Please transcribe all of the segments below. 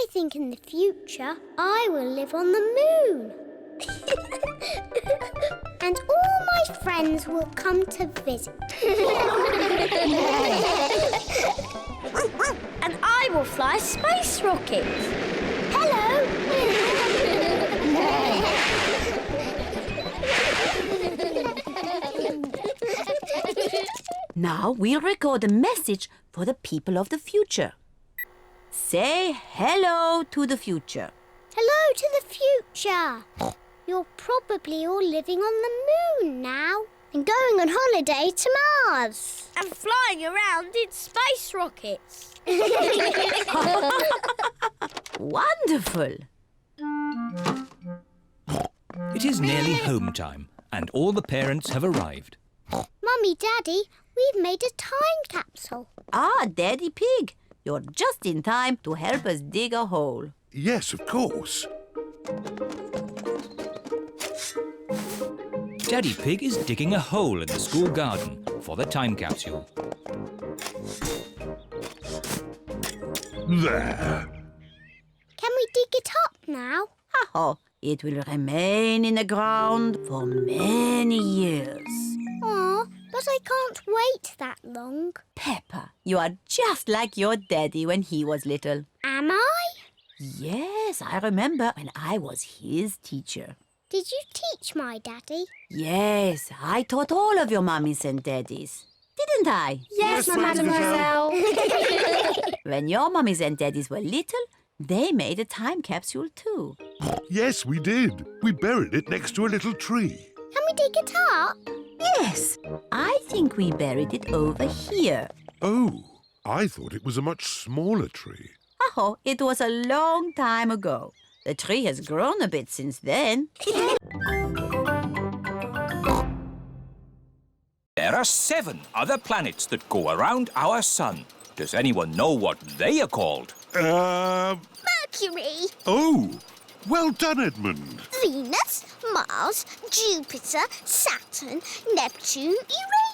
I think in the future I will live on the moon. And all my friends will come to visit. And I will fly a space rocket. Hello. Now we'll record a message for the people of the future. Say hello to the future. Hello to the future. You're probably all living on the moon now and going on holiday to Mars. And flying around in space rockets. Wonderful! It is nearly home time and all the parents have arrived. Mummy, Daddy, we've made a time capsule. Ah, Daddy Pig, you're just in time to help us dig a hole. Yes, of course. Daddy Pig is digging a hole in the school garden for the time capsule. There. Can we dig it up now? Oh, it will remain in the ground for many years. Aw, but I can't wait that long. Peppa, you are just like your daddy when he was little. Am I? Yes, I remember when I was his teacher. Did you teach my daddy? Yes, I taught all of your mummies and daddies. Didn't I? Yes, mademoiselle. When your mummies and daddies were little, they made a time capsule too. Yes, we did. We buried it next to a little tree. Can we dig it up? Yes, I think we buried it over here. Oh, I thought it was a much smaller tree. Oh, it was a long time ago. The tree has grown a bit since then. There are 7 other planets that go around our sun. Does anyone know what they are called? Mercury, Oh, well done, Edmund. Venus, Mars, Jupiter, Saturn, Neptune,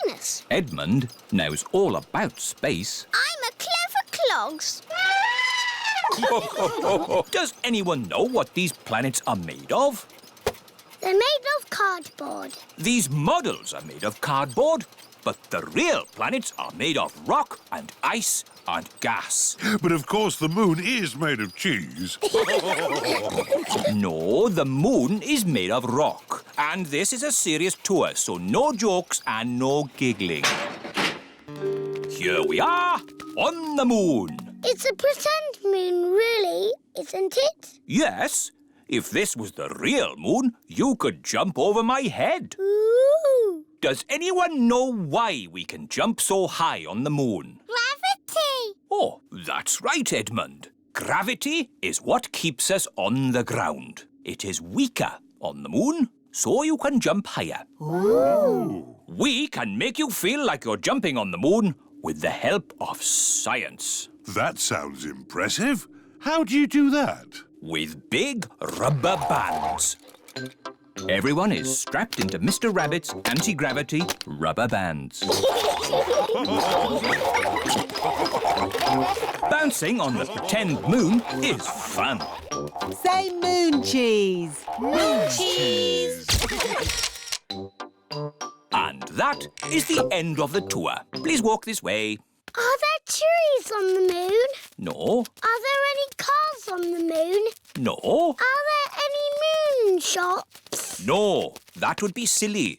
Uranus. Edmund knows all about space. I'm a clever clogs. Does anyone know what these planets are made of? They're made of cardboard. These models are made of cardboard, but the real planets are made of rock and ice and gas. But of course the moon is made of cheese. No, the moon is made of rock. And this is a serious tour, so no jokes and no giggling. Here we are, on the moon. It's a pretend moon, really, isn't it? Yes, if this was the real moon, you could jump over my head. Ooh! Does anyone know why we can jump so high on the moon? Gravity! Oh, that's right, Edmund. Gravity is what keeps us on the ground. It is weaker on the moon, so you can jump higher. Ooh. We can make you feel like you're jumping on the moon with the help of science. That sounds impressive. How do you do that? With big rubber bands. Everyone is strapped into Mr. Rabbit's anti-gravity rubber bands. Bouncing on the pretend moon is fun. Say moon cheese. Moon cheese. And that is the end of the tour. Please walk this way. Are there trees on the moon? No, Are there any cars on the moon? no, Are there any moon shops? no. That would be silly.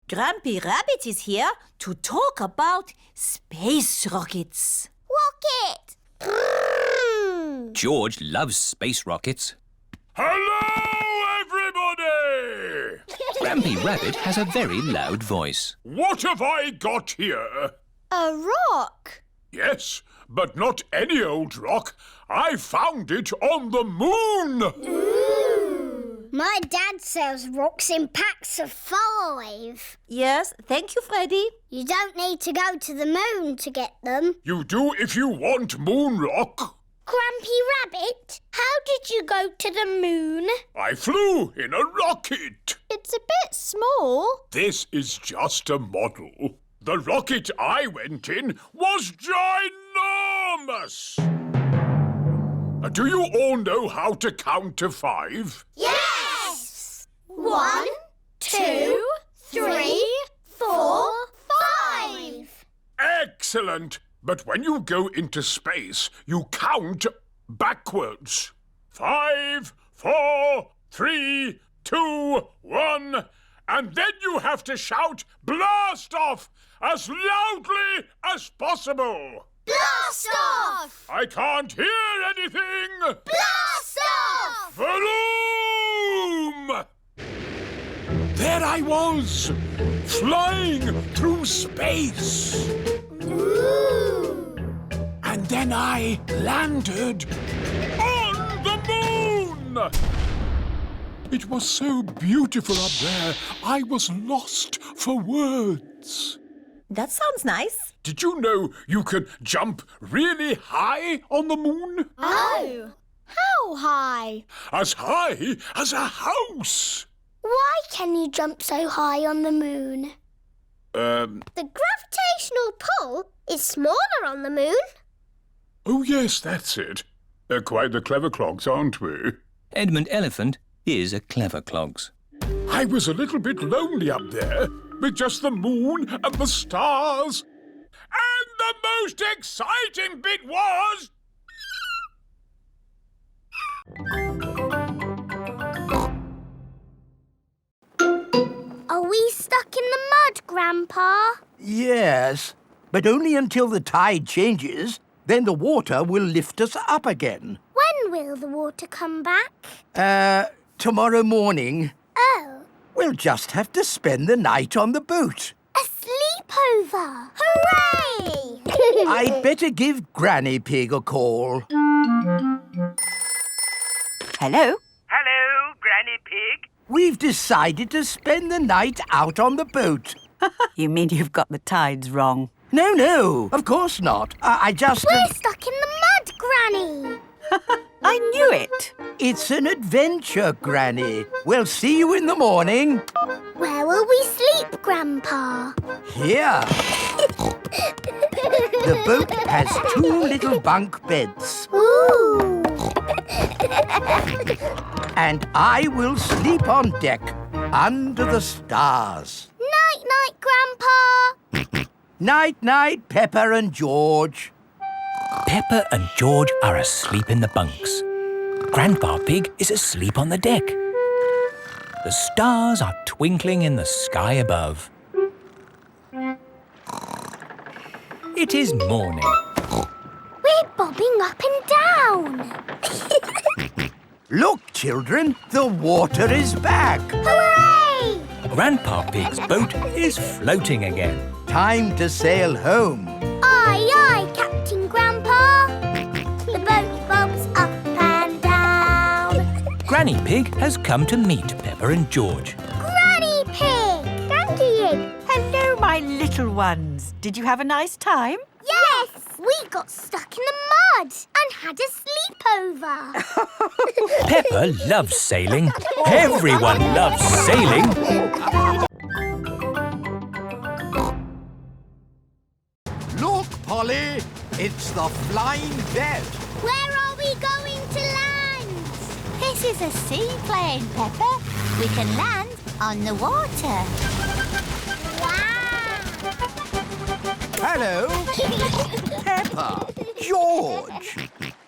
Grumpy Rabbit is here to talk about space rockets. Rocket! Brrrr. George loves space rockets. Hello, everybody! Grumpy Rabbit has a very loud voice. What have I got here? A rock. Yes, but not any old rock. I found it on the moon! My dad sells rocks in packs of 5. Yes, thank you, Freddy. You don't need to go to the moon to get them. You do if you want moon rock. Grumpy Rabbit, how did you go to the moon? I flew in a rocket. It's a bit small. This is just a model. The rocket I went in was ginormous! enormous! Do you all know how to count to 5? Yes! 1, 2, 3, 4, 5. Excellent! But when you go into space, you count backwards. 5, 4, 3, 2, 1. And then you have to shout blast off as loudly as possible. Blast off! I can't hear anything. Blast off! Vroom! There I was, flying through space. Ooh! And then I landed on the moon! It was so beautiful up there, I was lost for words. That sounds nice. Did you know you can jump really high on the moon? Oh! How high? As high as a house! Why can you jump so high on the moon? The gravitational pull is smaller on the moon. Oh yes, that's it. They're quite the clever clogs, aren't we? Edmund Elephant is a clever clogs. I was a little bit lonely up there, with just the moon and the stars. And the most exciting bit was... Are we stuck in the mud, Grandpa? Yes, but only until the tide changes. Then the water will lift us up again. When will the water come back? Tomorrow morning. Oh, We'll just have to spend the night on the boat. a sleepover! Hooray! I'd better give Granny Pig a call. Hello? Hello, Granny Pig. We've decided to spend the night out on the boat. You mean you've got the tides wrong? No, of course not. I just... We're stuck in the mud, Granny! I knew it. It's an adventure, Granny. We'll see you in the morning. Where will we sleep, Grandpa? Here. The boat has 2 little bunk beds. Ooh! And I will sleep on deck, under the stars. Night-night, Grandpa! Night-night, Peppa and George. Peppa and George are asleep in the bunks. Grandpa Pig is asleep on the deck. The stars are twinkling in the sky above. It is morning. We're bobbing up and down. Look, children, the water is back. Hooray! Grandpa Pig's boat is floating again. Time to sail home. Aye, aye, Captain Grandpa. The boat bobs up and down. Granny Pig has come to meet Peppa and George. Granny Pig! Thank you. Hello, my little ones. Did you have a nice time? Yes! We got stuck in the mud and had a sleepover. Peppa loves sailing. Everyone loves sailing. Look, Polly, it's the flying bed. Where are we going to land? This is a seaplane, Peppa. We can land on the water. Wow! Hello, Peppa, George.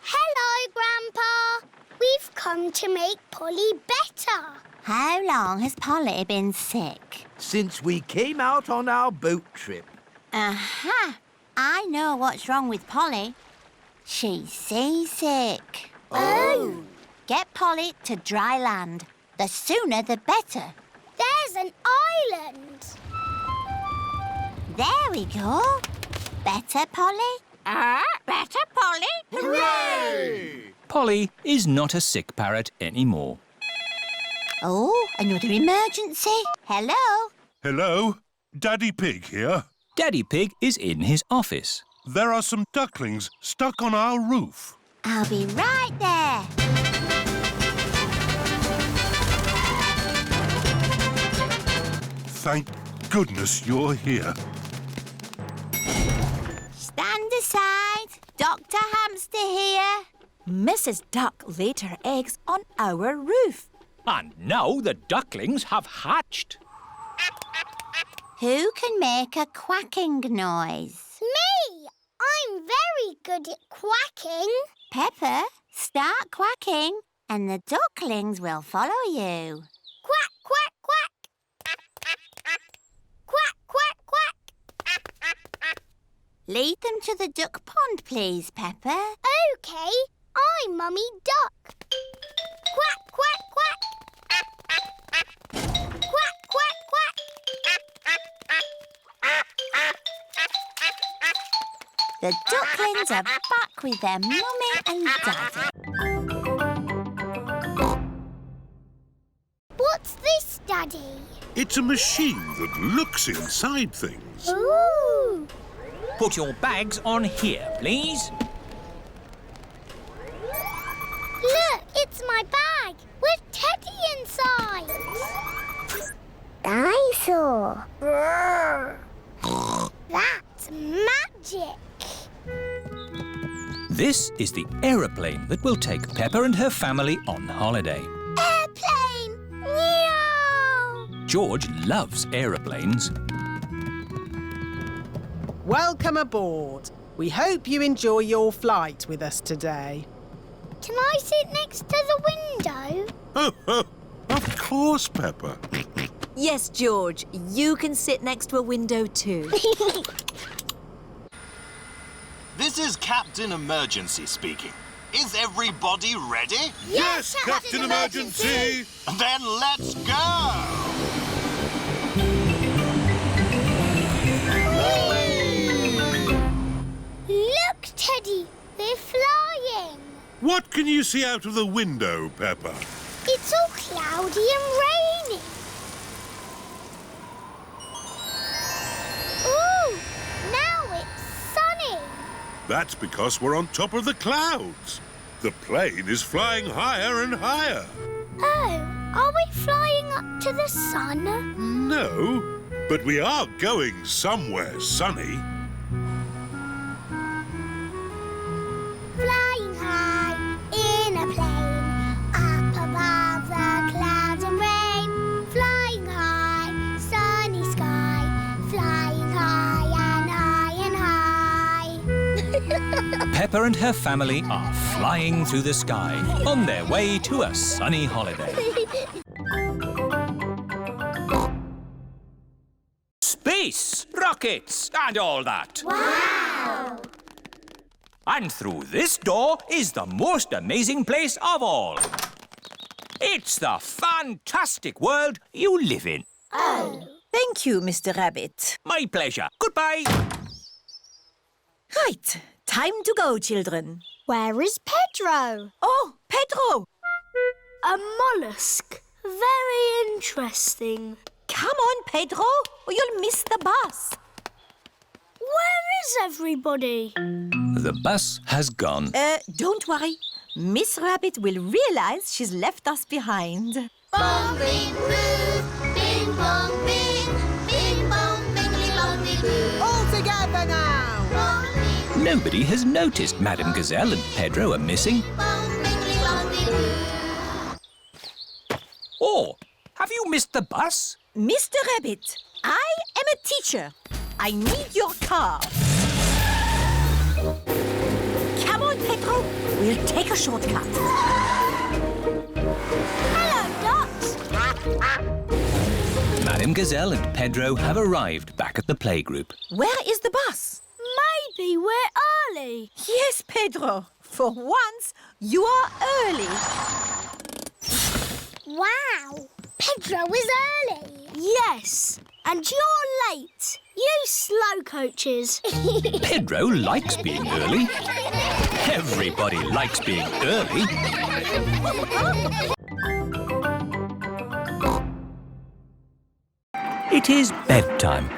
Hello, Grandpa. We've come to make Polly better. How long has Polly been sick? Since we came out on our boat trip. Aha! I know what's wrong with Polly. She's seasick. Oh. Get Polly to dry land. The sooner the better. There's an island. There we go. Better, Polly? Better, Polly? Hooray! Polly is not a sick parrot anymore. Oh, another emergency. Hello? Hello, Daddy Pig here. Daddy Pig is in his office. There are some ducklings stuck on our roof. I'll be right there. Thank goodness you're here. Stand aside. rooster here. Mrs. Duck laid her eggs on our roof. And now the ducklings have hatched. Who can make a quacking noise? Me! I'm very good at quacking. Peppa, start quacking and the ducklings will follow you. Quack, quack, quack. Quack, quack, quack. Lead them to the duck pond, please, Peppa. OK, I'm Mummy Duck. Quack, quack, quack. Quack, quack, quack. The ducklings are back with their mummy and daddy. What's this, Daddy? It's a machine that looks inside things. Ooh! Put your bags on here, please. Look, it's my bag with Teddy inside. Dinosaur. That's magic. This is the aeroplane that will take Peppa and her family on holiday. Airplane! Meow! George loves aeroplanes. Welcome aboard. We hope you enjoy your flight with us today. Can I sit next to the window? Of course, Peppa. Yes, George, you can sit next to a window too. This is Captain Emergency speaking. Is everybody ready? Yes, Captain Emergency! Then let's go! Look, Teddy, we're flying. What can you see out of the window, Peppa? It's all cloudy and rainy. Ooh, now it's sunny. That's because we're on top of the clouds. The plane is flying higher and higher. Oh, are we flying up to the sun? No, but we are going somewhere sunny. Flying high in a plane, up above the clouds and rain. Flying high, sunny sky, flying high and high and high. Peppa and her family are flying through the sky on their way to a sunny holiday. Space, rockets, and all that. Wow! And through this door is the most amazing place of all. It's the fantastic world you live in. Oh. Thank you, Mr. Rabbit. My pleasure. Goodbye. Right, time to go, children. Where is Pedro? Oh, Pedro! A mollusk. Very interesting. Come on, Pedro, or you'll miss the bus. Where is everybody? The bus has gone. Don't worry. Miss Rabbit will realise she's left us behind. Bong, bing, boo. Bing, bong, bing. Bing, bong, bingly, bongly, boo. All together now! Bong, bing, Nobody has noticed Madame Gazelle and Pedro are missing. bong, bingly, bongly, boo. Oh, have you missed the bus? Mr. Rabbit, I am a teacher. I need your car. Come on, Pedro. We'll take a shortcut. Hello, Dot. Madame Gazelle and Pedro have arrived back at the playgroup. Where is the bus? Maybe we're early. Yes, Pedro. For once, you are early. Wow. Pedro is early. Yes, and you're late. You slow coaches. Pedro likes being early. Everybody likes being early. It is bedtime.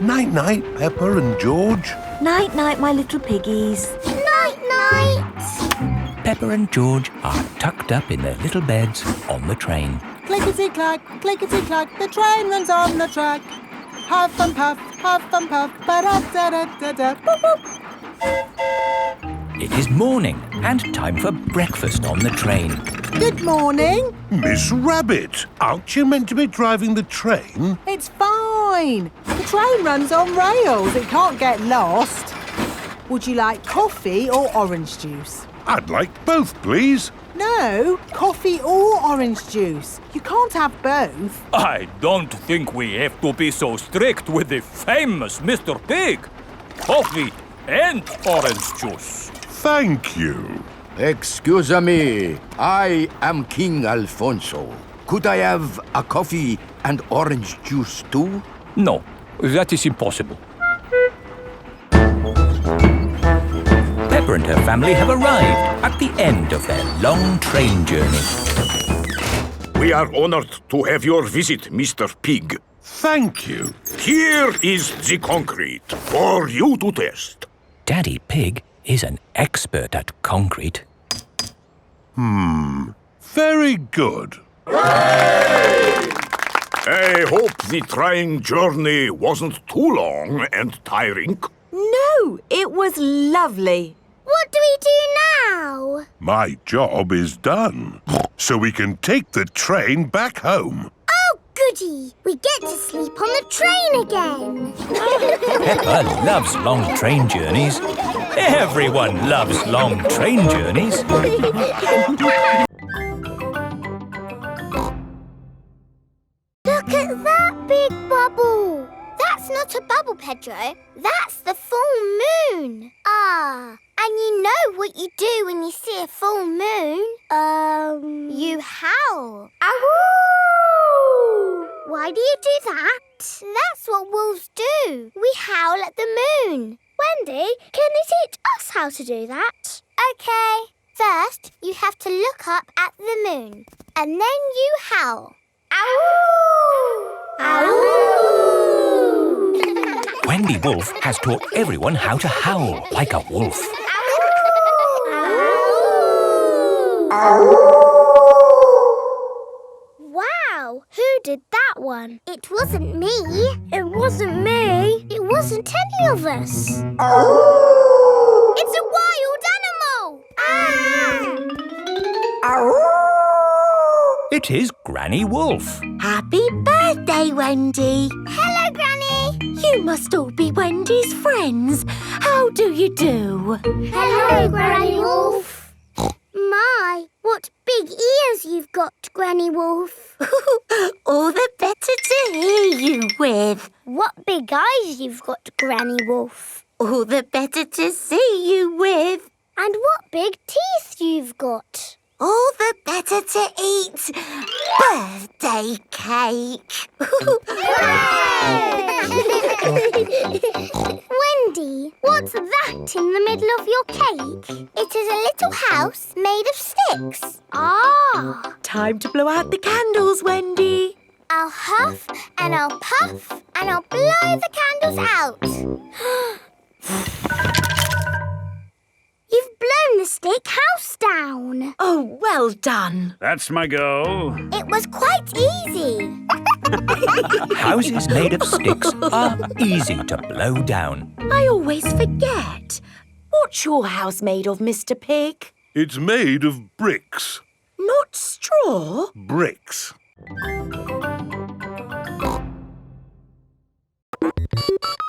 Night-night, Peppa and George. Night-night, my little piggies. Night-night. Peppa and George are tucked up in their little beds on the train. Clickety-clack, clickety-clack, the train runs on the track. Huff and puff, ba-da-da-da-da, boop, boop. It is morning and time for breakfast on the train. Good morning. Miss Rabbit, aren't you meant to be driving the train? It's fine. The train runs on rails. It can't get lost. Would you like coffee or orange juice? I'd like both, please. No, coffee or orange juice. You can't have both. I don't think we have to be so strict with the famous Mr. Pig. Coffee and orange juice. Thank you. Excuse me, I am King Alfonso. Could I have a coffee and orange juice too? No, that is impossible. Peppa and her family have arrived at the end of their long train journey. We are honored to have your visit, Mr. Pig. Thank you. Here is the concrete for you to test. Daddy Pig is an expert at concrete. Very good. I hope the trying journey wasn't too long and tiring. No, it was lovely. What do we do now? My job is done. So we can take the train back home. Oh, goody. We get to sleep on the train again. Peppa loves long train journeys. Everyone loves long train journeys. Look at that big bubble. That's not a bubble, Pedro. That's the full moon. Ah, and you know what you do when you see a full moon? You howl. Ow! Why do you do that? That's what wolves do. We howl at the moon. Wendy, can you teach us how to do that? Okay. First, you have to look up at the moon, and then you howl. Ow! Ow! Wendy Wolf has taught everyone how to howl like a wolf. Wow, who did that one? It wasn't me. It wasn't me. It wasn't any of us. It's a wild animal. It is Granny Wolf. Happy birthday, Wendy. Hello, Granny. You must all be Wendy's friends. How do you do? Hello, Granny Wolf. My, what big ears you've got, Granny Wolf. All the better to hear you with. What big eyes you've got, Granny Wolf. All the better to see you with. And what big teeth you've got. All the better to eat birthday cake. Wendy, what's that in the middle of your cake? It is a little house made of sticks. Ah! Time to blow out the candles, Wendy. I'll huff and I'll puff and I'll blow the candles out. You've blown the stick house down. Oh, well done. That's my go. It was quite easy. Houses made of sticks are easy to blow down. I always forget. What's your house made of, Mr. Pig? It's made of bricks. Not straw? Bricks.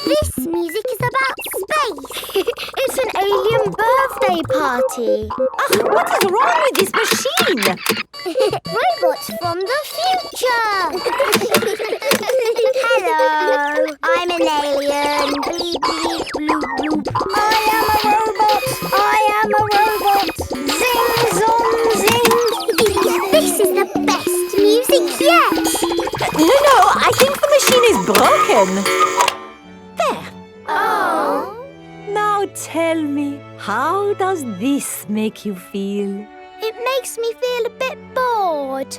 This music is about space. It's an alien birthday party. What is wrong with this machine? Robots from the future. Hello, I'm an alien. Bleep, bleep, bloop, bloop. I am a robot. I am a robot. Zing, zong, zing. This is the best music yet. No, I think the machine is broken. There. Oh. Now tell me, how does this make you feel? It makes me feel a bit bored.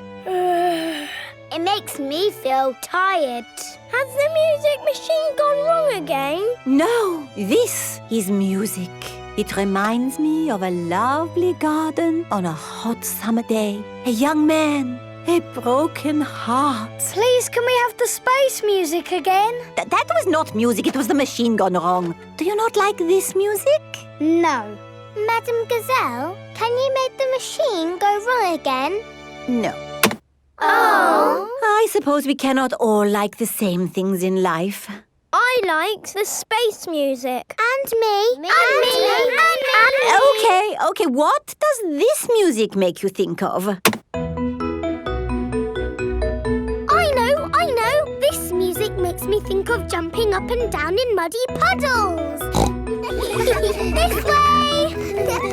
It makes me feel tired. Has the music machine gone wrong again? No, this is music. It reminds me of a lovely garden on a hot summer day. A young man, a broken heart. Please, can we have the space music again? That was not music, it was the machine gone wrong. Do you not like this music? No. Madam Gazelle, can you make the machine go wrong again? No. Oh! I suppose we cannot all like the same things in life. I liked the space music. And me. And me. Okay, what does this music make you think of? I know. This music makes me think of jumping up and down in muddy puddles. This way!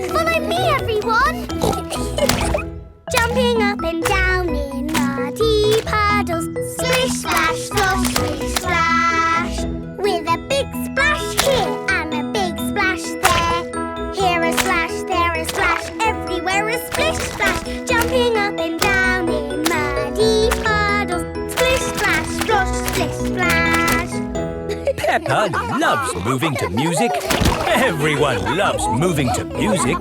Follow me, everyone! Jumping up and down in muddy puddles. Splish, splash, slosh, splish, splash. With a big splash here and a big splash there. Here a splash, there a splash, everywhere a splish, splash. Jumping up and down in muddy puddles. Splish, splash, slosh, splish, splash. Peppa loves moving to music. Everyone loves moving to music.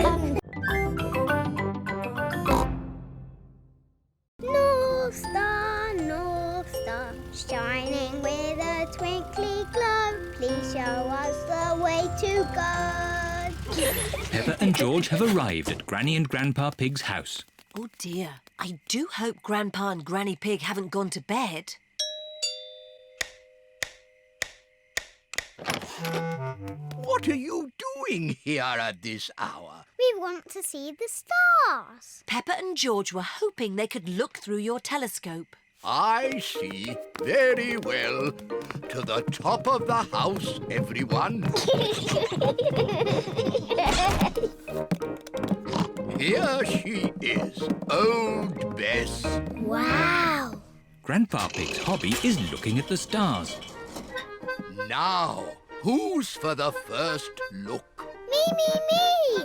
North Star, shining with a twinkly glow. Please show us the way to go. Peppa and George have arrived at Granny and Grandpa Pig's house. Oh dear, I do hope Grandpa and Granny Pig haven't gone to bed. What are you doing here at this hour? We want to see the stars. Peppa and George were hoping they could look through your telescope. I see. Very well. To the top of the house, everyone. Here she is, Old Bess. Wow. Grandpa Pig's hobby is looking at the stars. Now, who's for the first look? Me.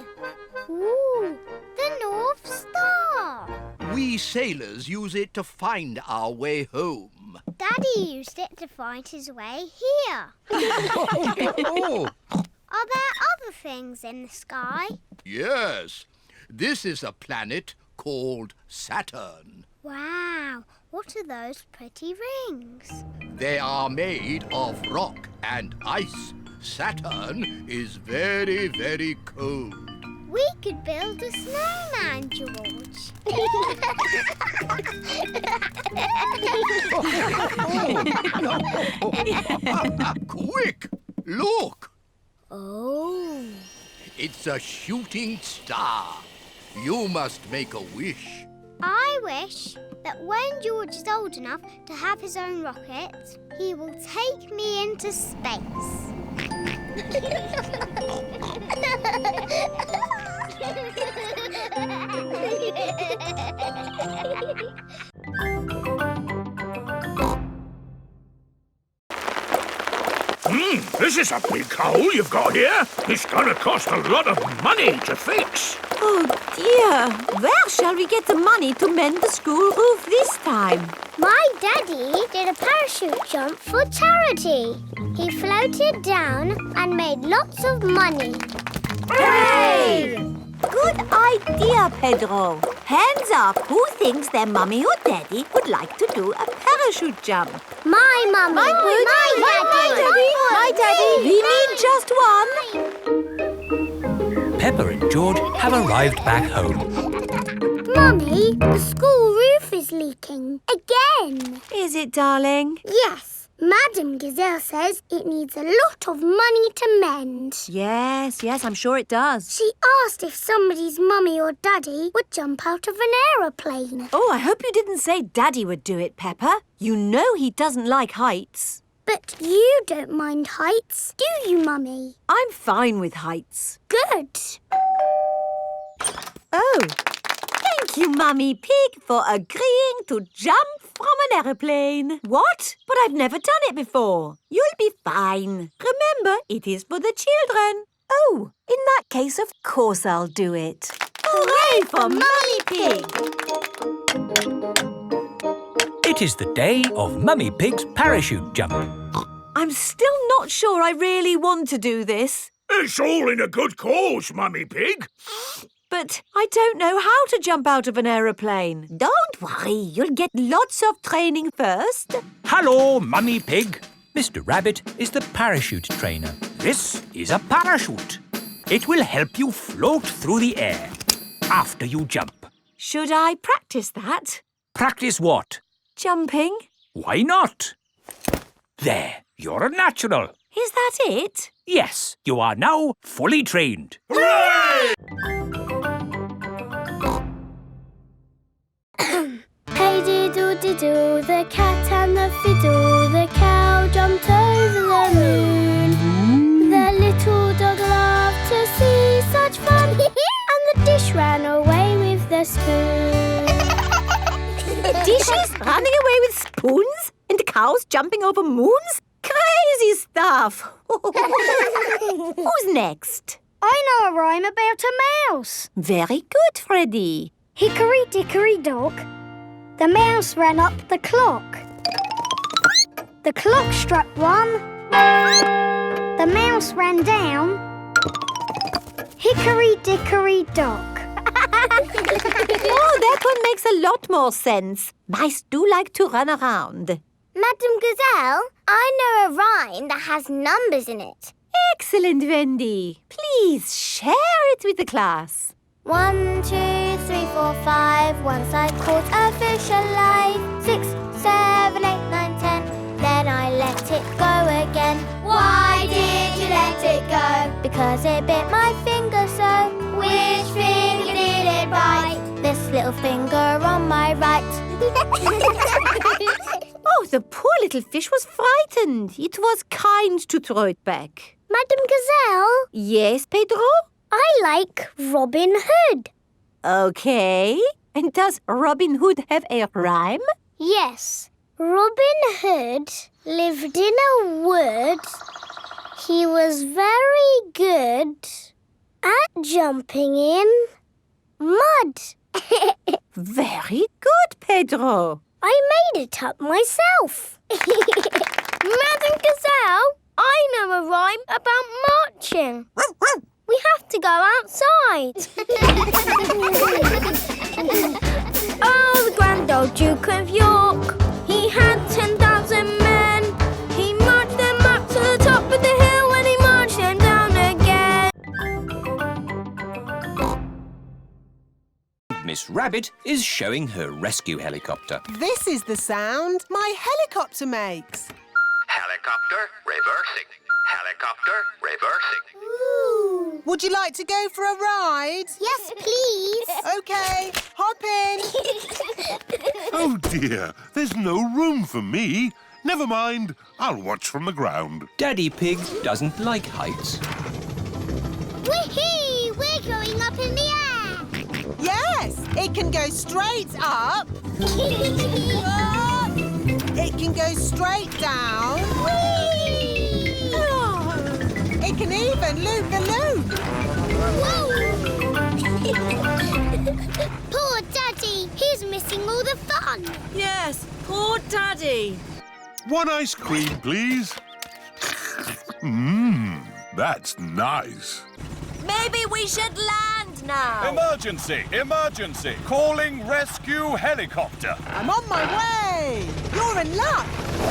Ooh, the North Star. We sailors use it to find our way home. Daddy used it to find his way here. Oh, Are there other things in the sky? yes. This is a planet called Saturn. Wow, what are those pretty rings? They are made of rock and ice. Saturn is very, very cold. We could build a snowman, George. Quick, look. Oh. It's a shooting star. You must make a wish. I wish that when George is old enough to have his own rocket, he will take me into space. This is a big hole you've got here. It's gonna cost a lot of money to fix. Oh dear, where shall we get the money to mend the school roof this time? My daddy did a parachute jump for charity. He floated down and made lots of money. Hooray! Good idea, Pedro. Hands up, who thinks their mummy or daddy would like to do a parachute jump? My mummy. My daddy. We need just one. Peppa and George have arrived back home. Mummy, the school roof is leaking. Again. Is it, darling? Yes. Madam Gazelle says it needs a lot of money to mend. Yes, I'm sure it does. She asked if somebody's mummy or daddy would jump out of an aeroplane. Oh, I hope you didn't say Daddy would do it, Peppa. You know he doesn't like heights. But you don't mind heights, do you, Mummy? I'm fine with heights. Good. Oh, thank you, Mummy Pig, for agreeing to jump from an aeroplane. What? But I've never done it before. You'll be fine. Remember, it is for the children. Oh, in that case, of course I'll do it. Hooray for Mummy Pig! It is the day of Mummy Pig's parachute jump. I'm still not sure I really want to do this. It's all in a good cause, Mummy Pig. But I don't know how to jump out of an aeroplane. Don't worry, you'll get lots of training first. Hello, Mummy Pig. Mr. Rabbit is the parachute trainer. This is a parachute. It will help you float through the air after you jump. Should I practice that? Practice what? Jumping? Why not? There, you're a natural. Is that it? Yes, you are now fully trained. Hooray! Hey diddle-diddle, the cat and the fiddle, the cow jumped over the moon. The little dog loved to see such fun, and the dish ran away with the spoon. Dishes running away with spoons? And cows jumping over moons? Crazy stuff! Who's next? I know a rhyme about a mouse. Very good, Freddy. Hickory dickory dock, the mouse ran up the clock. The clock struck 1, the mouse ran down. Hickory dickory dock. Oh, that one makes a lot more sense. Mice do like to run around. Madam Gazelle, I know a rhyme that has numbers in it. Excellent, Wendy. Please share it with the class. 1, 2, 3, 4, 5. Once I caught a fish alive. 6, 7, 8, 9, 10. Then I let it go again. Why did you let it go? Because it bit my finger so. Which finger did it bite? This little finger on my right. Oh, the poor little fish was frightened. It was kind to throw it back. Madam Gazelle, Yes, Pedro? I like Robin Hood. Okay. And does Robin Hood have a rhyme? Yes. Robin Hood lived in a wood. He was very good at jumping in mud. Very good, Pedro. I made it up myself. Madam Gazelle, I know a rhyme about marching. We have to go outside. Oh, the grand old Duke of York. He had 10,000 men. He marched them up to the top of the hill and he marched them down again. Miss Rabbit is showing her rescue helicopter. This is the sound my helicopter makes. Helicopter reversing. Helicopter reversing. Ooh. Would you like to go for a ride? Yes, please. OK, hop in. Oh dear, there's no room for me. Never mind, I'll watch from the ground. Daddy Pig doesn't like heights. Whee! We're going up in the air. Yes, it can go straight up. It can go straight down. Whee! Oh, it can even loop the loop. Whoa! Poor Daddy, he's missing all the fun. Yes, poor Daddy. One ice cream, please. That's nice. Maybe we should land now. Emergency! Emergency! Calling rescue helicopter. I'm on my way. You're in luck.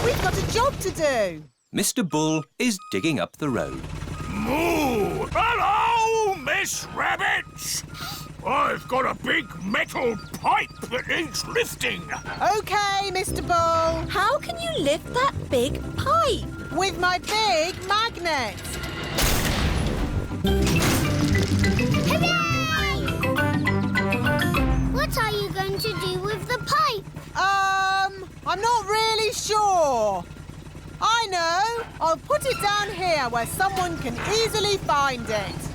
We've got a job to do. Mr. Bull is digging up the road. Moo! Hello, Miss Rabbit! I've got a big metal pipe that needs lifting. OK, Mr. Bull. How can you lift that big pipe? With my big magnet. Hooray! What are you going to do with the pipe? I'm not really sure. I know. I'll put it down here where someone can easily find it.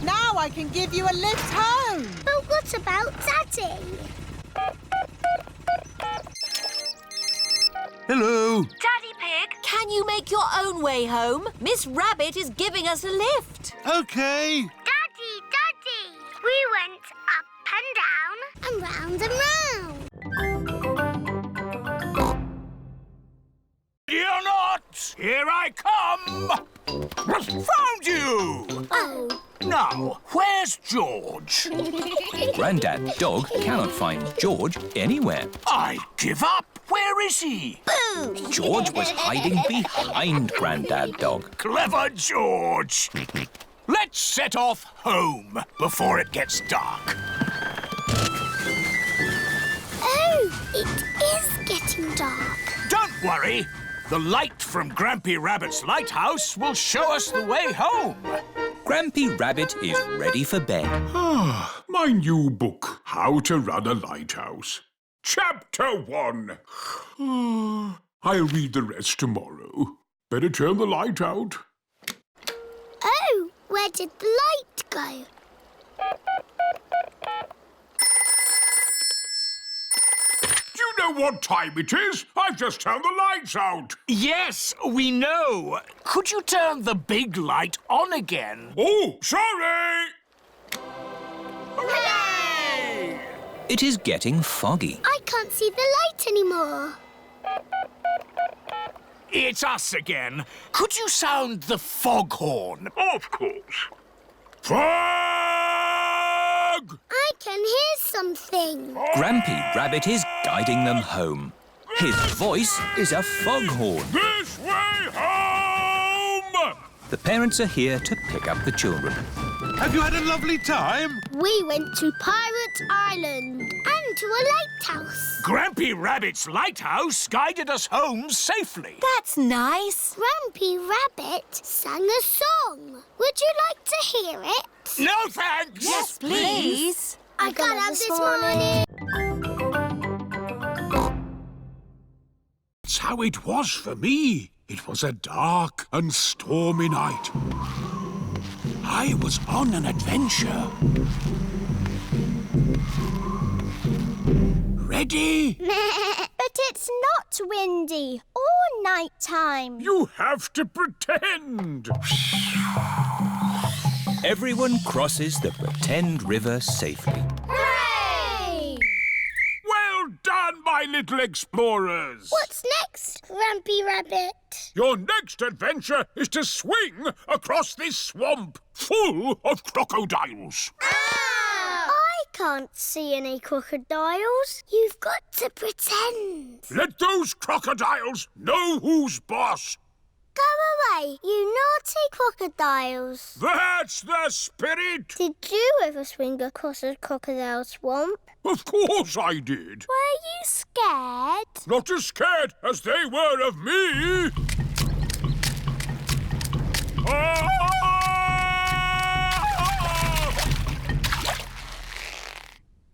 Now I can give you a lift home. But what about Daddy? Hello. Daddy Pig, can you make your own way home? Miss Rabbit is giving us a lift. Okay. Daddy! We went up and down and round and round. You're not! Here I come! Found you! Oh. Now, where's George? Grandad Dog cannot find George anywhere. I give up. Where is he? Boo! George was hiding behind Grandad Dog. Clever George! Let's set off home before it gets dark. Oh, it is getting dark. Don't worry. The light from Grampy Rabbit's lighthouse will show us the way home. Grampy Rabbit is ready for bed. My new book, How to Run a Lighthouse. Chapter 1. I'll read the rest tomorrow. Better turn the light out. Oh, where did the light go? Do you know what time it is? I've just turned the lights out. Yes, we know. Could you turn the big light on again? Oh, sorry! Hooray! It is getting foggy. I can't see the light anymore. It's us again. Could you sound the foghorn? Of course. Fog! I can hear something. Grampy Rabbit is guiding them home. His voice is a foghorn. This way home! The parents are here to pick up the children. Have you had a lovely time? We went to Pirate Island and to a lighthouse. Grampy Rabbit's lighthouse guided us home safely. That's nice. Grampy Rabbit sang a song. Would you like to hear it? No thanks! Yes, please. I got up this morning. That's how it was for me. It was a dark and stormy night. I was on an adventure. Ready? But it's not windy or nighttime. You have to pretend. Everyone crosses the pretend river safely. Hooray! Well done, my little explorers. What's next, Grampy Rabbit? Your next adventure is to swing across this swamp full of crocodiles. I can't see any crocodiles. You've got to pretend. Let those crocodiles know who's boss. Go away, you naughty crocodiles. That's the spirit. Did you ever swing across a crocodile swamp? Of course I did. Were you scared? Not as scared as they were of me.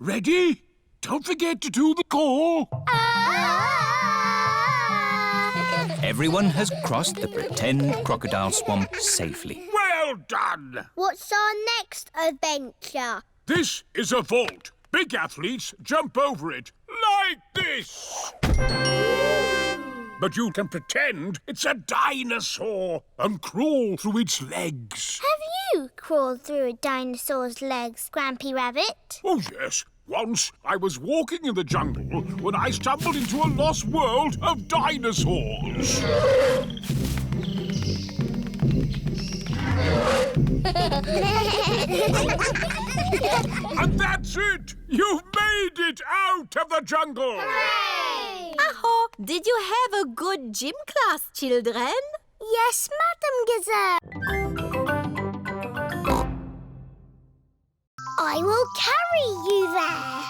Ready? Don't forget to do the call. Everyone has crossed the pretend crocodile swamp safely. Well done. What's our next adventure? This is a vault. Big athletes jump over it like this. But you can pretend it's a dinosaur and crawl through its legs. Have you crawled through a dinosaur's legs, Grampy Rabbit? Oh, yes. Once I was walking in the jungle when I stumbled into a lost world of dinosaurs. And that's it! You've made it out of the jungle! Hooray! Aho, did you have a good gym class, children? Yes, Madam Gazelle. I will carry you there.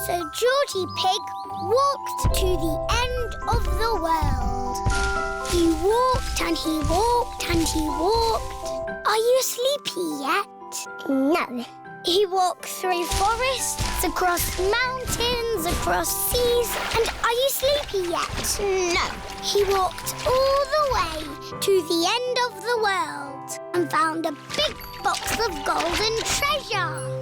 So Georgie Pig walked to the end of the world. He walked and he walked and he walked. Are you sleepy yet? No. He walked through forests, across mountains, across seas. And are you sleepy yet? No. He walked all the way to the end of the world and found a big box of golden treasure.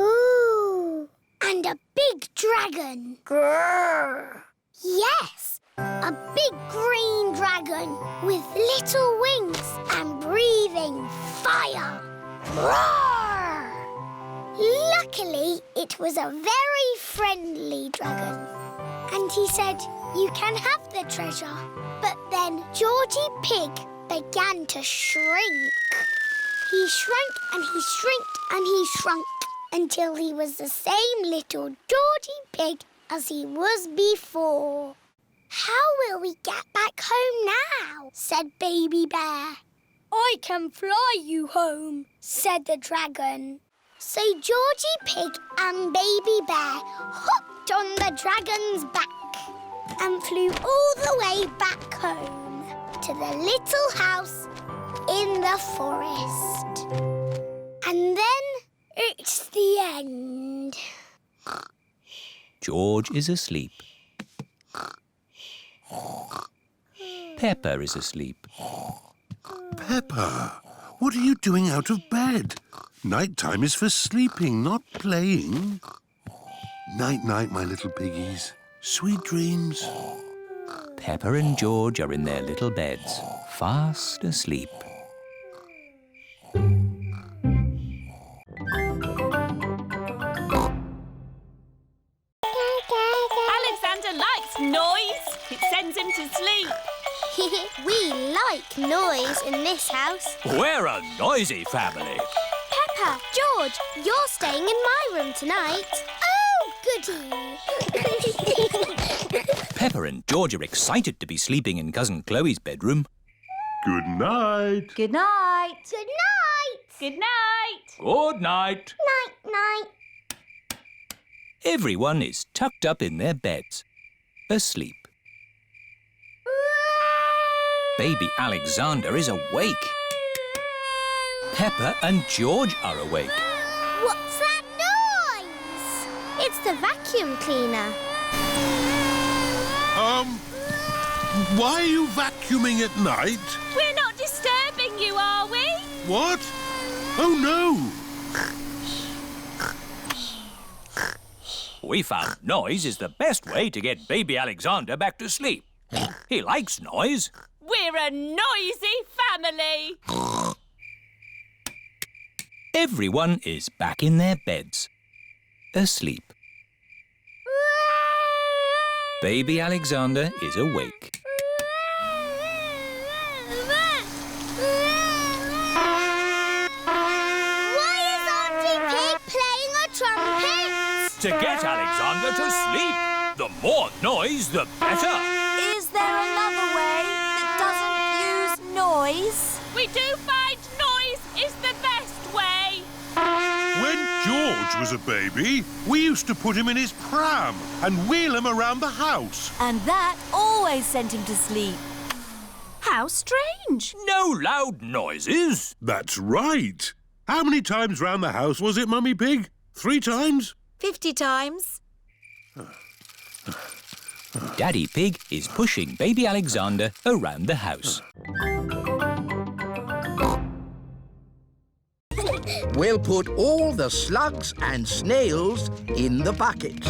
Ooh. And a big dragon. Grrr. Yes, a big green dragon with little wings and breathing fire. Roar! Luckily, it was a very friendly dragon. And he said, you can have the treasure. But then Georgie Pig began to shrink. He shrank and he shrinked and he shrunk until he was the same little Georgie Pig as he was before. How will we get back home now? Said Baby Bear. I can fly you home, said the dragon. So Georgie Pig and Baby Bear hopped on the dragon's back and flew all the way back home to the little house in the forest. And then it's the end. George is asleep. Peppa is asleep. Peppa, what are you doing out of bed? Nighttime is for sleeping, not playing. Night-night, my little piggies. Sweet dreams. Peppa and George are in their little beds, fast asleep. Alexander likes noise. It sends him to sleep. We like noise in this house. We're a noisy family. Peppa, George, you're staying in my room tonight. Oh, goody. Peppa and George are excited to be sleeping in Cousin Chloe's bedroom. Good night. Good night. Good night. Good night. Good night. Night-night. Everyone is tucked up in their beds, asleep. Baby Alexander is awake. Peppa and George are awake. What's that noise? It's the vacuum cleaner. Why are you vacuuming at night? We're not disturbing you, are we? What? Oh, no. We found noise is the best way to get baby Alexander back to sleep. He likes noise. We're a noisy family. Everyone is back in their beds, asleep. Baby Alexander is awake. Why is Auntie Pig playing a trumpet? To get Alexander to sleep. The more noise, the better. Is there another way that doesn't use noise? We do find noise is the best way. When George was a baby, we used to put him in his pram and wheel him around the house. And that always sent him to sleep. How strange. No loud noises. That's right. How many times round the house was it, Mummy Pig? 3 times? 50 times. Daddy Pig is pushing baby Alexander around the house. We'll put all the slugs and snails in the bucket.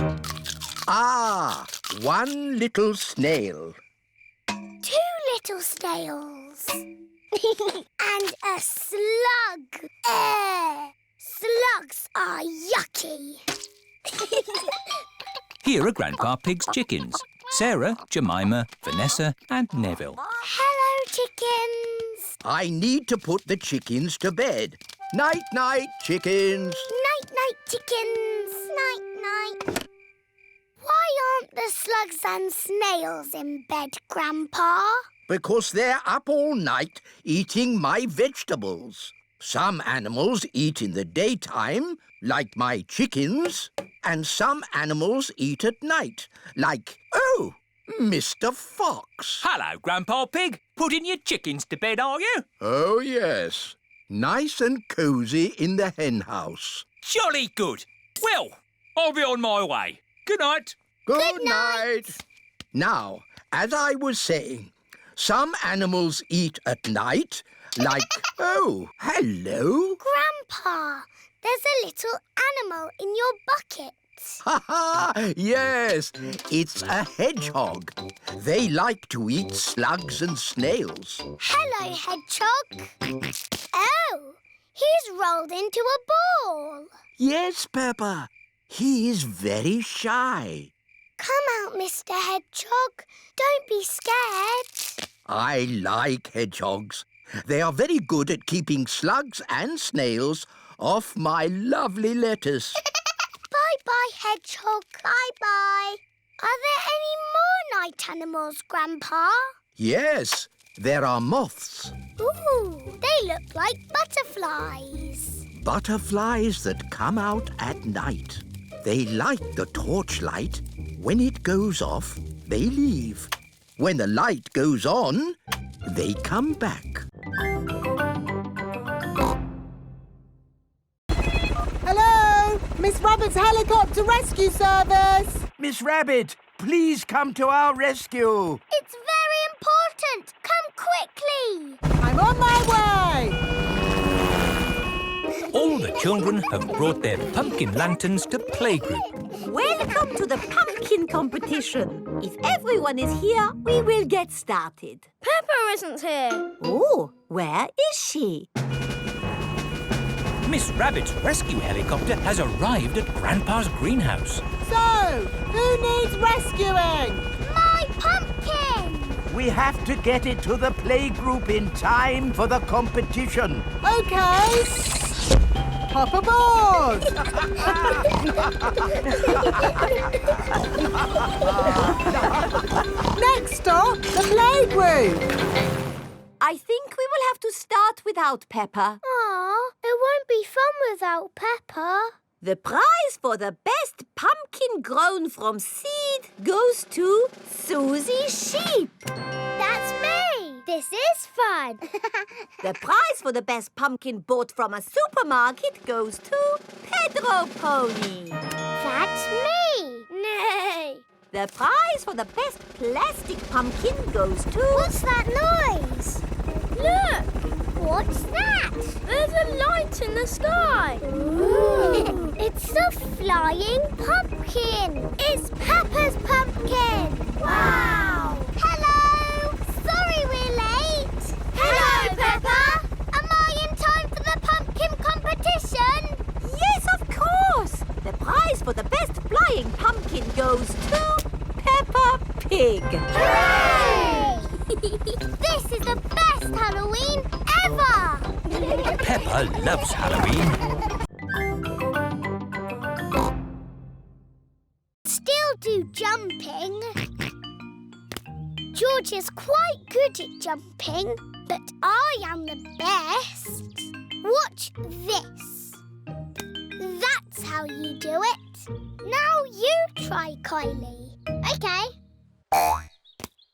Ah, one little snail. 2 little snails. And a slug. Slugs are yucky. Here are Grandpa Pig's chickens. Sarah, Jemima, Vanessa and Neville. Hello, chickens. I need to put the chickens to bed. Night-night, chickens. Night-night, chickens. Night-night. Why aren't the slugs and snails in bed, Grandpa? Because they're up all night eating my vegetables. Some animals eat in the daytime, like my chickens, and some animals eat at night, like, Mr. Fox. Hello, Grandpa Pig. Putting your chickens to bed, are you? Oh, yes. Nice and cosy in the hen house. Jolly good. Well, I'll be on my way. Good night. Good night. Now, as I was saying, some animals eat at night, like... Oh, hello. Grandpa, there's a little animal in your bucket. Ha ha! Yes, it's a hedgehog. They like to eat slugs and snails. Hello, hedgehog. Oh, he's rolled into a ball. Yes, Peppa. He is very shy. Come out, Mr. Hedgehog. Don't be scared. I like hedgehogs. They are very good at keeping slugs and snails off my lovely lettuce. Bye-bye, Hedgehog. Bye-bye. Are there any more night animals, Grandpa? Yes, there are moths. Ooh, they They look like butterflies. Butterflies that come out at night. They like the torchlight. When it goes off, they leave. When the light goes on, they come back. Hello? Miss Rabbit's helicopter rescue service. Miss Rabbit, please come to our rescue. It's very important. Come quickly. I'm on my way. All the children have brought their pumpkin lanterns to playgroup. Welcome to the pumpkin competition. If everyone is here, we will get started. Peppa isn't here. Oh, where is she? Miss Rabbit's rescue helicopter has arrived at Grandpa's greenhouse. So, who needs rescuing? My pumpkin. We have to get it to the playgroup in time for the competition. Okay. Hop aboard. Next stop, the playgroup. I think we will have to start without Peppa. Aw, it won't be fun without Peppa. The prize for the best pumpkin grown from seed goes to Susie Sheep. That's me. This is fun. The prize for the best pumpkin bought from a supermarket goes to Pedro Pony. That's me. Nay. The prize for the best plastic pumpkin goes to... What's that noise? Look! What's that? There's a light in the sky. Ooh. It's a flying pumpkin. It's Peppa's pumpkin. Wow! Hello! Sorry we're late. Hello, Peppa. Am I in time for the pumpkin competition? Yes, of course! The prize for the best flying pumpkin goes to Peppa Pig. Hooray! This is the best Halloween ever! Peppa loves Halloween. Still do jumping. George is quite good at jumping, but I am the best. Watch this. That's how you do it. Now you try, Kylie. Okay.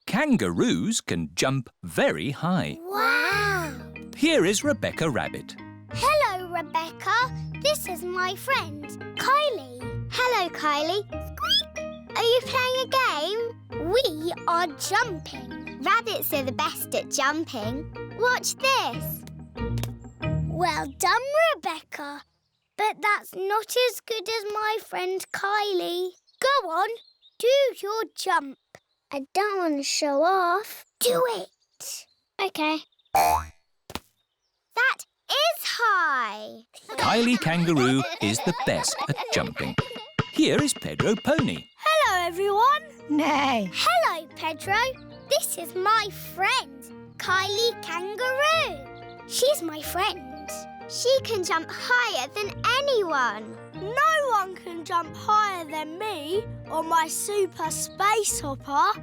Kangaroos can jump very high. Wow. Here is Rebecca Rabbit. Hello, Rebecca. This is my friend, Kylie. Hello, Kylie. Squeak. Are you playing a game? We are jumping. Rabbits are the best at jumping. Watch this. Well done, Rebecca. But that's not as good as my friend Kylie. Go on, do your jump. I don't want to show off. Do it. Okay. That is high. Kylie Kangaroo is the best at jumping. Here is Pedro Pony. Hello, everyone. Nay. Hello, Pedro. This is my friend, Kylie Kangaroo. She's my friend. She can jump higher than anyone. No one can jump higher than me or my super space hopper.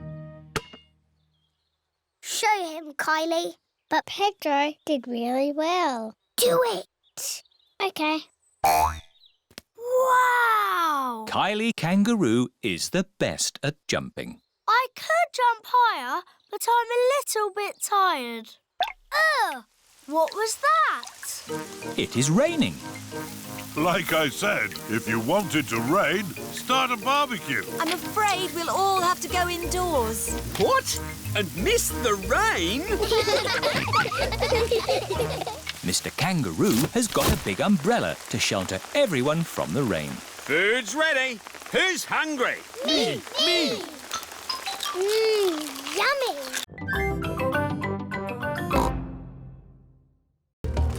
Show him, Kylie. But Pedro did really well. Do it. Okay. Wow! Kylie Kangaroo is the best at jumping. I could jump higher, but I'm a little bit tired. Ugh! What was that? It is raining. Like I said, if you want it to rain, start a barbecue. I'm afraid we'll all have to go indoors. What? And miss the rain? Mr. Kangaroo has got a big umbrella to shelter everyone from the rain. Food's ready. Who's hungry? Me! Yummy!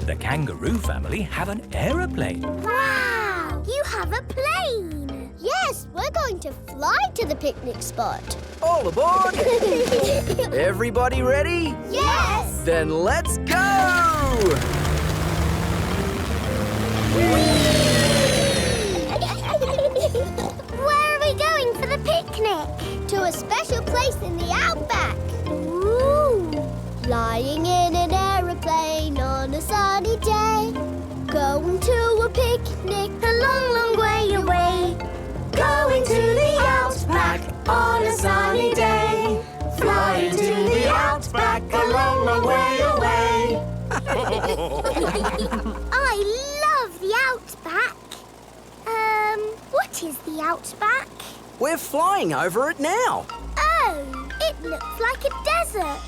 The kangaroo family have an aeroplane. Wow! You have a plane! Yes, we're going to fly to the picnic spot. All aboard! Everybody ready? Yes! Then let's go! Where are we going for the picnic? To a special place in the Outback. Ooh! Flying in an aeroplane on a I love the Outback. What is the Outback? We're flying over it now. Oh, it looks like a desert.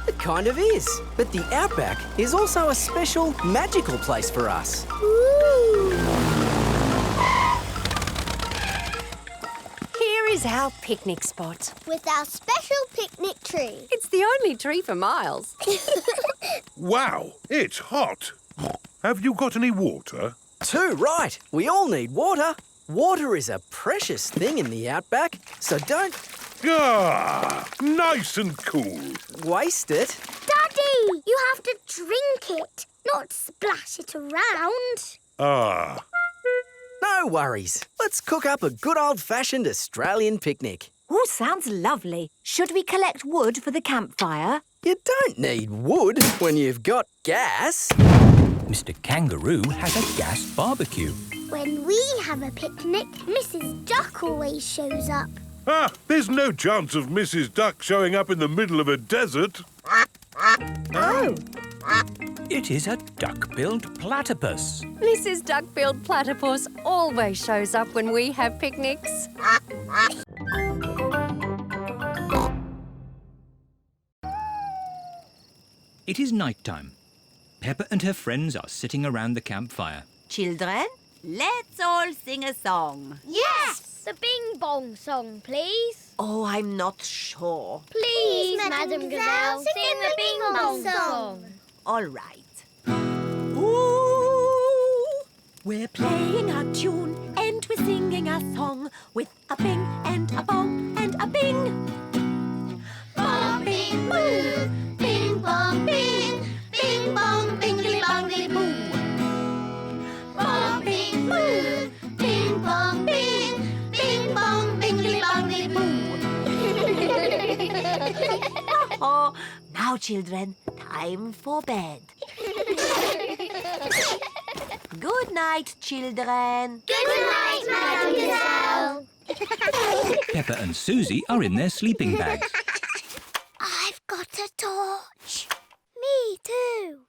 It kind of is. But the Outback is also a special, magical place for us. Ooh. Here is our picnic spot. With our special picnic tree. It's the only tree for miles. Wow, it's hot. Have you got any water? Too right. We all need water. Water is a precious thing in the Outback, so don't... Ah, nice and cool. Waste it. Daddy, you have to drink it, not splash it around. Ah. No worries. Let's cook up a good old-fashioned Australian picnic. Oh, sounds lovely. Should we collect wood for the campfire? You don't need wood when you've got gas. Mr. Kangaroo has a gas barbecue. When we have a picnic, Mrs. Duck always shows up. Ah, there's no chance of Mrs. Duck showing up in the middle of a desert. Oh. It is a duck-billed platypus. Mrs. Duck-billed Platypus always shows up when we have picnics. It is night time. Peppa and her friends are sitting around the campfire. Children, let's all sing a song. Yes! The Bing Bong song, please. Oh, I'm not sure. Please, Madam Gazelle, sing the Bing Bong song. All right. Ooh, we're playing a tune and we're singing a song with a bing and a bong and a bing. Bong, bing, boo. Bing, bong, bing. Bing, bong, bingly, bongly, boo. Bong, bing, boo. Bing, bong, bing. Bing, bong, bingly, bongly, boo. Oh, now, children, time for bed. Good night, children. Good night, Madam Gazelle. Peppa and Susie are in their sleeping bags. I've got a torch. Me too.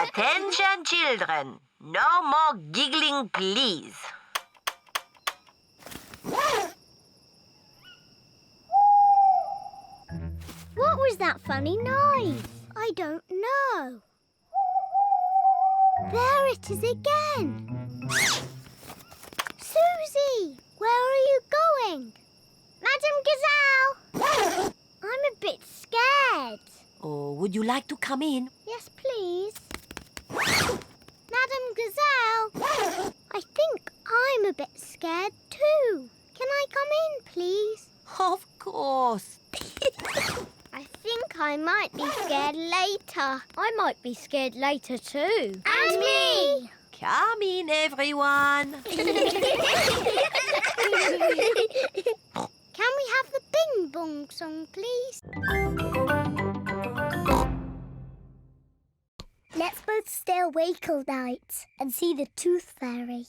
Attention, children. No more giggling, please. What was that funny noise? I don't know. There it is again. Susie, where are you going? Madam Gazelle! I'm a bit scared. Oh, would you like to come in? Yes, please. Madam Gazelle, I think I'm a bit scared too. Can I come in, please? Of course. I think I might be scared later. I might be scared later too. And me! Come in, everyone. Can we have the Bing Bong song, please? Let's both stay awake all night and see the Tooth Fairy.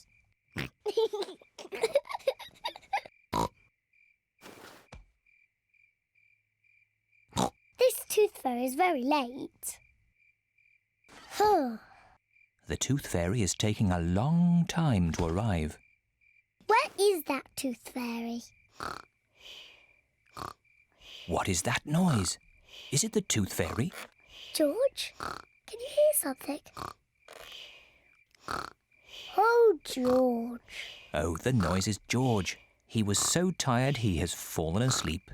This Tooth Fairy is very late. The Tooth Fairy is taking a long time to arrive. Where is that Tooth Fairy? What is that noise? Is it the Tooth Fairy? George, can you hear something? Oh, George. Oh, the noise is George. He was so tired he has fallen asleep.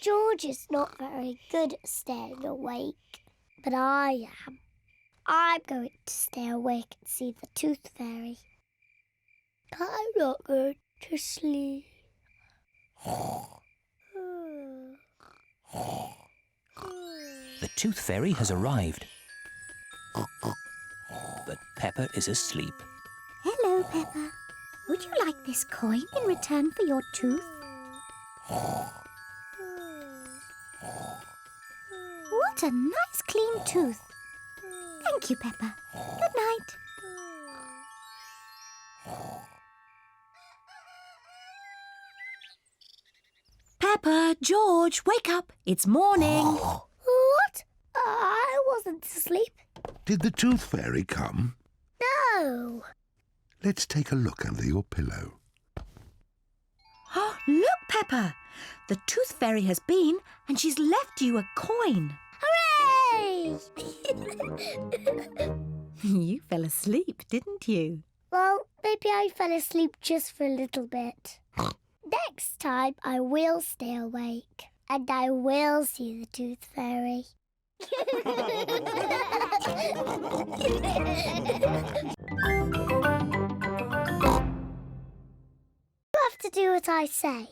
George is not very good at staying awake, but I am. I'm going to stay awake and see the Tooth Fairy. But I'm not going to sleep. The Tooth Fairy has arrived. But Peppa is asleep. Hello, Peppa. Would you like this coin in return for your tooth? What a nice clean tooth. Thank you, Peppa. Good night. Peppa, George, wake up. It's morning. What? I wasn't asleep. Did the Tooth Fairy come? No. Let's take a look under your pillow. Look, Peppa. The Tooth Fairy has been and she's left you a coin. Hooray! You fell asleep, didn't you? Well, maybe I fell asleep just for a little bit. Next time I will stay awake and I will see the Tooth Fairy. You have to do what I say.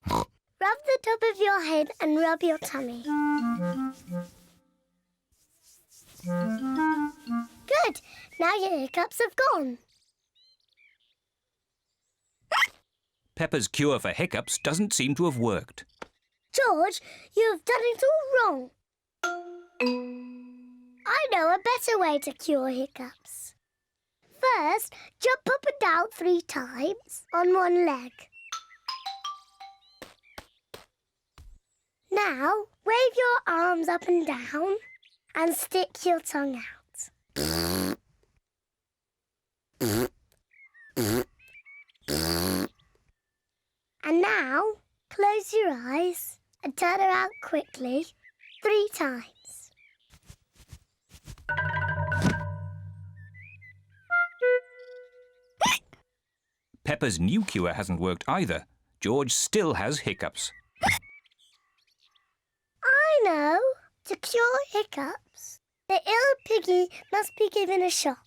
Rub the top of your head and rub your tummy. Good. Now your hiccups have gone. Peppa's cure for hiccups doesn't seem to have worked. George, you have done it all wrong. I know a better way to cure hiccups. First, jump up and down 3 times on one leg. Now, wave your arms up and down and stick your tongue out. And now, close your eyes and turn around quickly 3 times. Peppa's new cure hasn't worked either. George still has hiccups. I know. To cure hiccups, the ill piggy must be given a shock.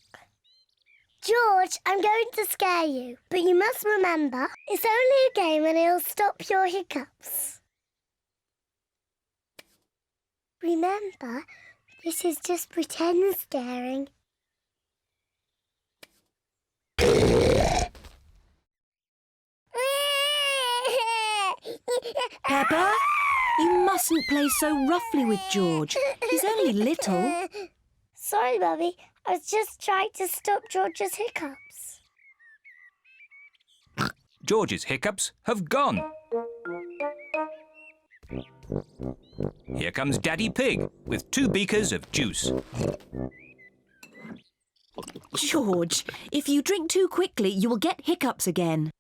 George, I'm going to scare you, but you must remember, it's only a game and it'll stop your hiccups. Remember, this is just pretend scaring. Peppa, you mustn't play so roughly with George. He's only little. Sorry, Mummy. I was just trying to stop George's hiccups. George's hiccups have gone. Here comes Daddy Pig with 2 beakers of juice. George, if you drink too quickly, you will get hiccups again.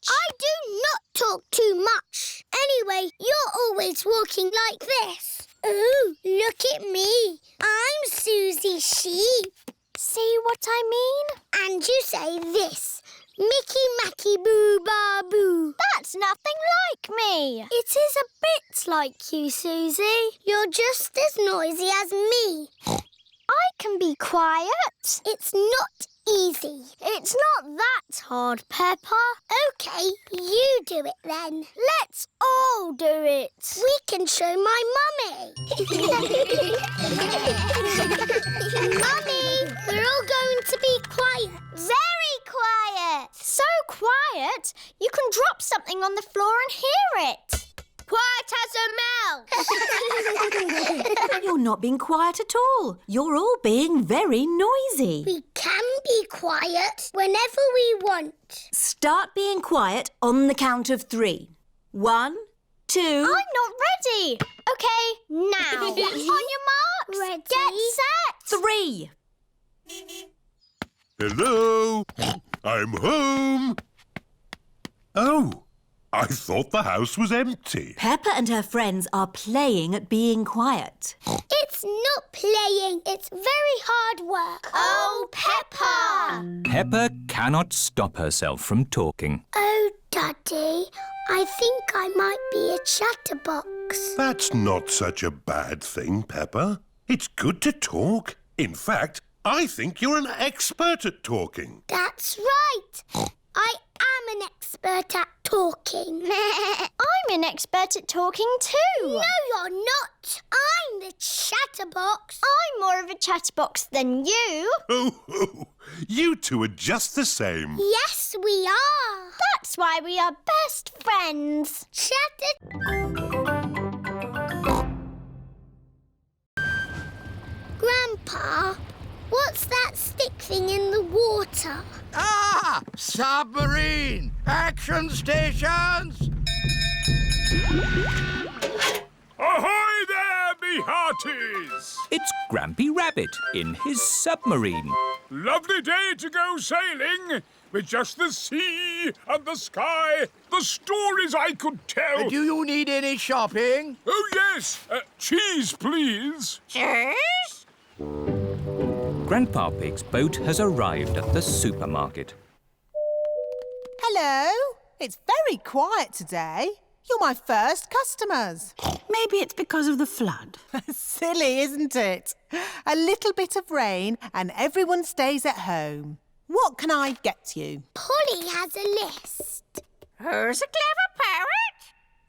I do not talk too much. Anyway, you're always walking like this. Ooh, look at me. I'm Susie Sheep. See what I mean? And you say this. Mickey Macky Boo Ba Boo. That's nothing like me. It is a bit like you, Susie. You're just as noisy as me. I can be quiet. It's not easy. It's not that hard, Peppa. OK, you do it then. Let's all do it. We can show my mummy. Mummy, we're all going to be quiet. Very quiet. So quiet, you can drop something on the floor and hear it. Quiet as a mouse. You're not being quiet at all. You're all being very noisy. We can be quiet whenever we want. Start being quiet on the count of 3. 1, 2... I'm not ready. OK, now. On your marks. Ready. Get set. 3. Hello? I'm home. Oh, I thought the house was empty. Peppa and her friends are playing at being quiet. It's not playing. It's very hard work. Oh, Peppa! Peppa cannot stop herself from talking. Oh, Daddy, I think I might be a chatterbox. That's not such a bad thing, Peppa. It's good to talk. In fact, I think you're an expert at talking. That's right. I am an expert at talking. I'm an expert at talking too. No, you're not. I'm the chatterbox. I'm more of a chatterbox than you. Oh, you two are just the same. Yes, we are. That's why we are best friends. Grandpa, what What's that stick thing in the water? Ah! Submarine! Action stations! Ahoy there, me hearties! It's Grampy Rabbit in his submarine. Lovely day to go sailing, with just the sea and the sky, the stories I could tell. Do you need any shopping? Oh, yes. Cheese, please. Cheese? Grandpa Pig's boat has arrived at the supermarket. Hello. It's very quiet today. You're my first customers. Maybe it's because of the flood. Silly, isn't it? A little bit of rain and everyone stays at home. What can I get you? Polly has a list. Who's a clever parrot?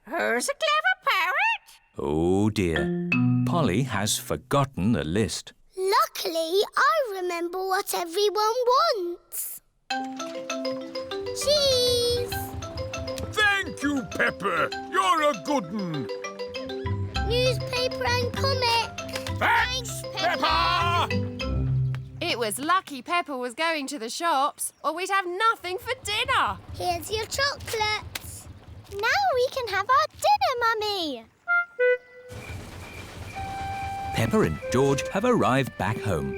Who's a clever parrot? Oh dear, Polly has forgotten the list. Luckily, I remember what everyone wants. Cheese! Thank you, Peppa. You're a good un. Newspaper and comic. Thanks, Peppa! It was lucky Peppa was going to the shops, or we'd have nothing for dinner. Here's your chocolates. Now we can have our dinner, Mummy. Peppa and George have arrived back home.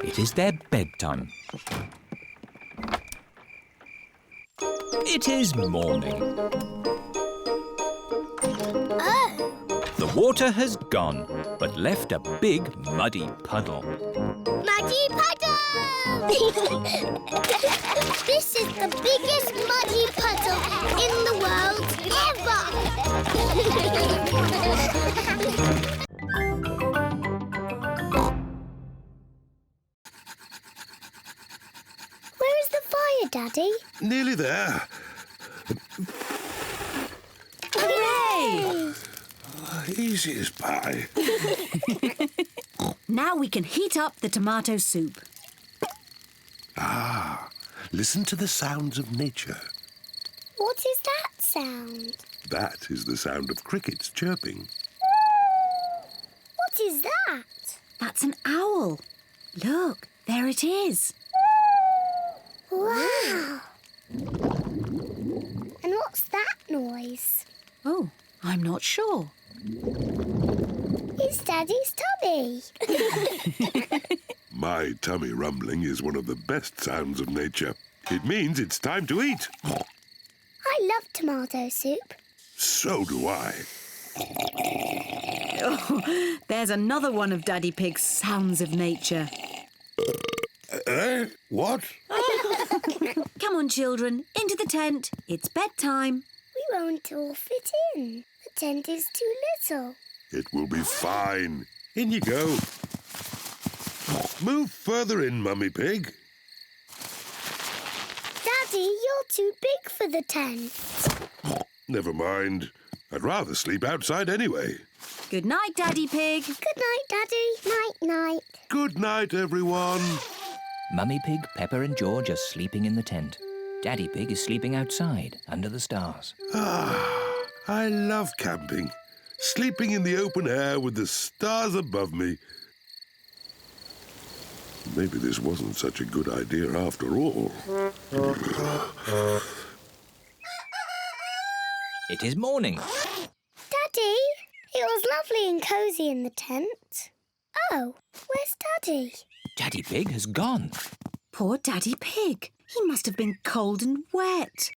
It is their bedtime. It is morning. Oh. The water has gone, but left a big muddy puddle. Muddy puddle! This is the biggest muddy puddle in the world ever! Where is the fire, Daddy? Nearly there. Hooray! Easy as pie. Now we can heat up the tomato soup. Ah, listen to the sounds of nature. What is that sound? That is the sound of crickets chirping. What is that? That's an owl. Look, there it is. Wow! And what's that noise? Oh, I'm not sure. It's Daddy's tummy. My tummy rumbling is one of the best sounds of nature. It means it's time to eat. I love tomato soup. So do I. Oh, there's another one of Daddy Pig's sounds of nature. What? Come on, children, into the tent. It's bedtime. We won't all fit in. The tent is too little. It will be fine. In you go. Move further in, Mummy Pig. Daddy, you're too big for the tent. Never mind. I'd rather sleep outside anyway. Good night, Daddy Pig. Good night, Daddy. Night-night. Good night, everyone. Mummy Pig, Peppa and George are sleeping in the tent. Daddy Pig is sleeping outside, under the stars. Ah, I love camping. Sleeping in the open air with the stars above me. Maybe this wasn't such a good idea after all. It is morning. Daddy, it was lovely and cosy in the tent. Oh, where's Daddy? Daddy Pig has gone. Poor Daddy Pig. He must have been cold and wet.